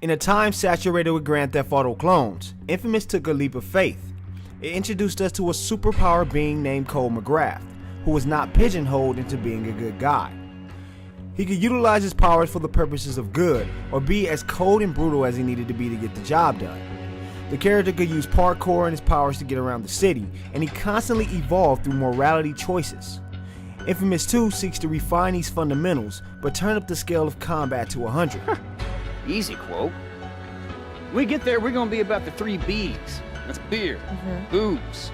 In a time saturated with Grand Theft Auto clones, Infamous took a leap of faith. It introduced us to a superpower being named Cole McGrath, who was not pigeonholed into being a good guy. He could utilize his powers for the purposes of good, or be as cold and brutal as he needed to be to get the job done. The character could use parkour and his powers to get around the city, and he constantly evolved through morality choices. Infamous 2 seeks to refine these fundamentals, but turn up the scale of combat to 100. Easy quote. When we get there, we're gonna be about the 3 B's. That's beer, booze,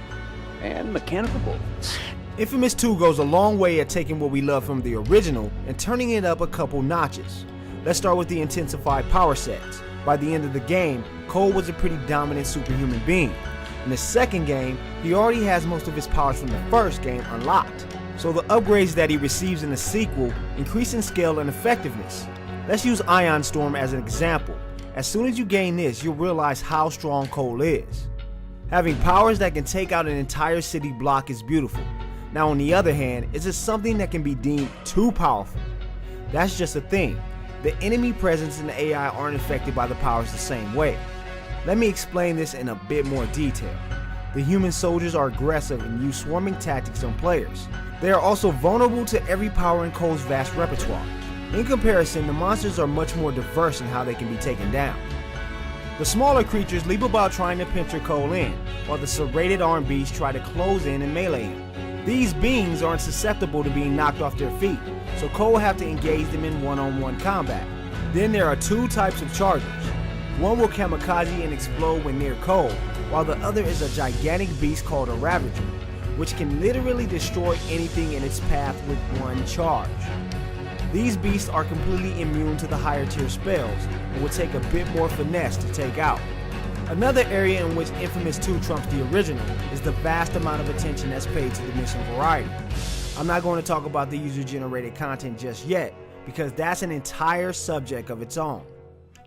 and mechanical bullets. Infamous 2 goes a long way at taking what we love from the original and turning it up a couple notches. Let's start with the intensified power sets. By the end of the game, Cole was a pretty dominant superhuman being. In the second game, he already has most of his powers from the first game unlocked. So the upgrades that he receives in the sequel increase in scale and effectiveness. Let's use Ion Storm as an example. As soon as you gain this, you'll realize how strong Cole is. Having powers that can take out an entire city block is beautiful. Now on the other hand, is it something that can be deemed too powerful? That's just a thing. The enemy presence and the AI aren't affected by the powers the same way. Let me explain this in a bit more detail. The human soldiers are aggressive and use swarming tactics on players. They are also vulnerable to every power in Cole's vast repertoire. In comparison, the monsters are much more diverse in how they can be taken down. The smaller creatures leap about trying to pinch or Cole in, while the serrated arm beasts try to close in and melee him. These beings aren't susceptible to being knocked off their feet, so Cole will have to engage them in one-on-one combat. Then there are 2 types of chargers. One will kamikaze and explode when near Cole, while the other is a gigantic beast called a Ravager, which can literally destroy anything in its path with one charge. These beasts are completely immune to the higher tier spells and will take a bit more finesse to take out. Another area in which Infamous 2 trumps the original is the vast amount of attention that's paid to the mission variety. I'm not going to talk about the user-generated content just yet, because that's an entire subject of its own.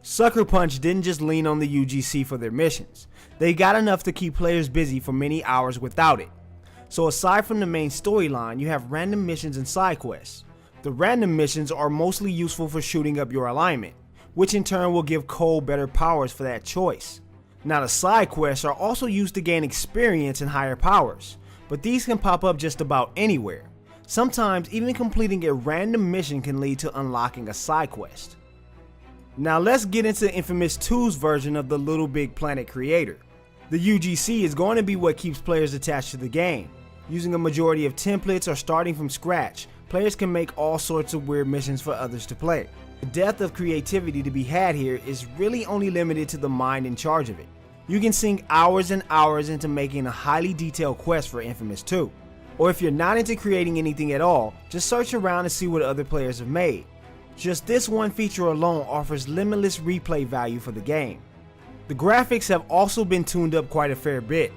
Sucker Punch didn't just lean on the UGC for their missions. They got enough to keep players busy for many hours without it. So aside from the main storyline, you have random missions and side quests. The random missions are mostly useful for shooting up your alignment, which in turn will give Cole better powers for that choice. Now the side quests are also used to gain experience and higher powers, but these can pop up just about anywhere. Sometimes even completing a random mission can lead to unlocking a side quest. Now let's get into Infamous 2's version of the Little Big Planet creator. The UGC is going to be what keeps players attached to the game. Using a majority of templates or starting from scratch, players can make all sorts of weird missions for others to play. The depth of creativity to be had here is really only limited to the mind in charge of it. You can sink hours and hours into making a highly detailed quest for Infamous 2. Or if you're not into creating anything at all, just search around and see what other players have made. Just this one feature alone offers limitless replay value for the game. The graphics have also been tuned up quite a fair bit.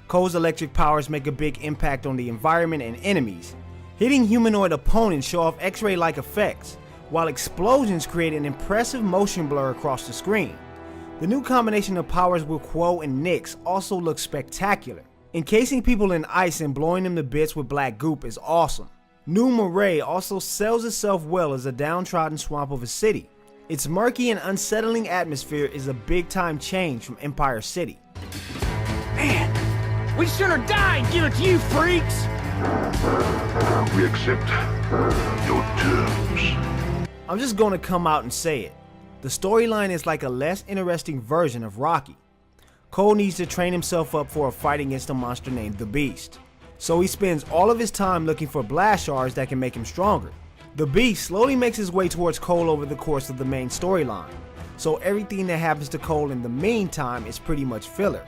Cole's electric powers make a big impact on the environment and enemies. Hitting humanoid opponents show off X-ray-like effects, while explosions create an impressive motion blur across the screen. The new combination of powers with Quo and Nyx also looks spectacular. Encasing people in ice and blowing them to bits with black goop is awesome. New Marais also sells itself well as a downtrodden swamp of a city. Its murky and unsettling atmosphere is a big-time change from Empire City. Man, we should have died, give it to you freaks! We accept your terms. I'm just gonna come out and say it. The storyline is like a less interesting version of Rocky. Cole needs to train himself up for a fight against a monster named the Beast. So he spends all of his time looking for blast shards that can make him stronger. The Beast slowly makes his way towards Cole over the course of the main storyline. So everything that happens to Cole in the meantime is pretty much filler.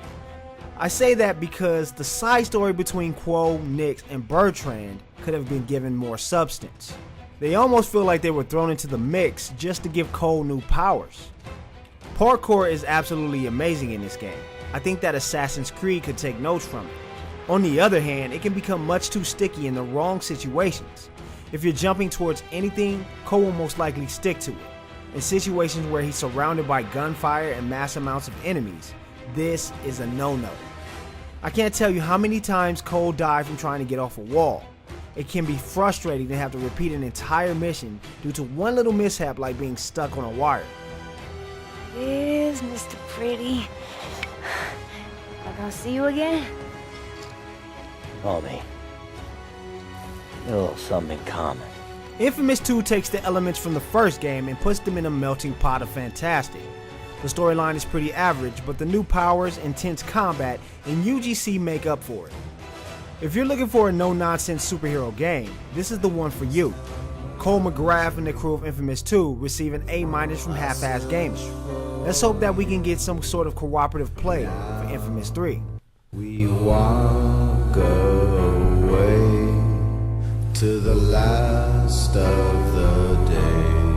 I say that because the side story between Quo, Nyx, and Bertrand could have been given more substance. They almost feel like they were thrown into the mix just to give Cole new powers. Parkour is absolutely amazing in this game. I think that Assassin's Creed could take notes from it. On the other hand, it can become much too sticky in the wrong situations. If you're jumping towards anything, Cole will most likely stick to it. In situations where he's surrounded by gunfire and mass amounts of enemies, this is a no-no. I can't tell you how many times Cole died from trying to get off a wall. It can be frustrating to have to repeat an entire mission due to one little mishap like being stuck on a wire. it is, Mr. Pretty. I'm gonna see you again? Homie, a little something in common. Infamous 2 takes the elements from the first game and puts them in a melting pot of fantastic. The storyline is pretty average, but the new powers, intense combat, and UGC make up for it. If you're looking for a no-nonsense superhero game, this is the one for you. Cole McGrath and the crew of Infamous 2 receive an A- from Half-Ass Gaming. Let's hope that we can get some sort of cooperative play for Infamous 3. We walk away to the last of the day.